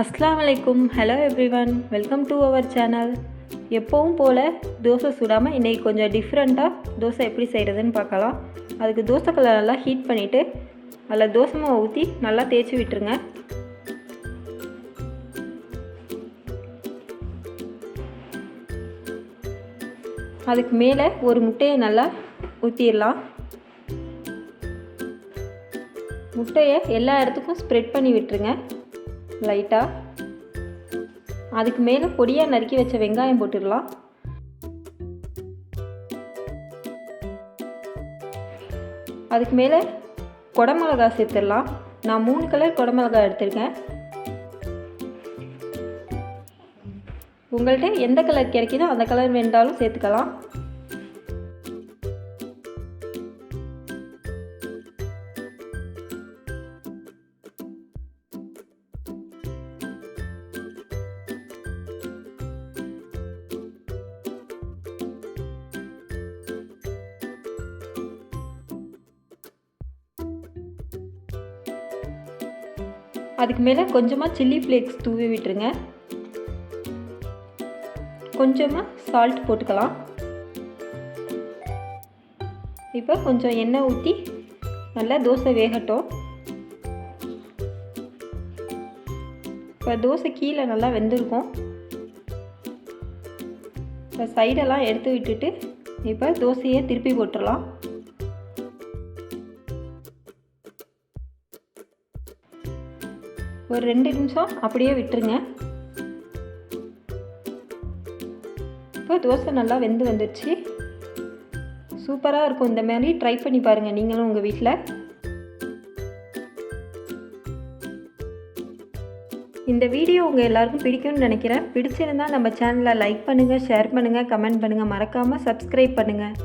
அஸ்ஸலாமு அலைக்கும். Hello everyone, welcome to our channel. எப்பவும் போல் தோசை சுடாமல் இன்றைக்கி கொஞ்சம் டிஃப்ரெண்ட்டாக தோசை எப்படி செய்கிறதுன்னு பார்க்கலாம். அதுக்கு தோசைக்கல்லை நல்லா ஹீட் பண்ணிவிட்டு அதில் தோசை மாவு ஊற்றி நல்லா தேய்ச்சி விட்டுருங்க. அதுக்கு மேலே ஒரு முட்டையை நல்லா ஊற்றிடலாம். முட்டையை எல்லா இடத்துக்கும் ஸ்ப்ரெட் பண்ணி விட்டுருங்க லைட்டாக. அதுக்கு மேலே பொடியாக நறுக்கி வச்ச வெங்காயம் போட்டுடலாம். அதுக்கு மேலே குடமிளகா சேர்த்துடலாம். நான் 3 கலர் குடமிளகா எடுத்திருக்கேன். உங்கள்கிட்ட எந்த கலர் கிடைக்குதோ அந்த கலர் வேண்டாலும் சேர்த்துக்கலாம். அதுக்கு மேலே கொஞ்சமாக சில்லி ஃப்ளேக்ஸ் தூவி விட்டுருங்க. கொஞ்சமாக சால்ட் போட்டுக்கலாம். இப்போ கொஞ்சம் எண்ணெய் ஊற்றி நல்லா தோசை வேகட்டும். இப்போ தோசை கீழே நல்லா வெந்திருக்கும். இப்போ சைடெல்லாம் எடுத்து விட்டுட்டு இப்போ தோசையை திருப்பி போட்டுடலாம். ஒரு 2 நிமிஷம் அப்படியே விட்டுருங்க. இப்போ தோசை நல்லா வெந்து வந்துடுச்சு. சூப்பராக இருக்கும். இந்த மாதிரி ட்ரை பண்ணி பாருங்கள் நீங்களும் உங்கள் வீட்டில். இந்த வீடியோ உங்கள் எல்லாருக்கும் பிடிக்கும்னு நினைக்கிறேன். பிடிச்சிருந்தால் நம்ம சேனலை லைக் பண்ணுங்கள், ஷேர் பண்ணுங்கள், கமெண்ட் பண்ணுங்கள், மறக்காமல் சப்ஸ்கிரைப் பண்ணுங்கள்.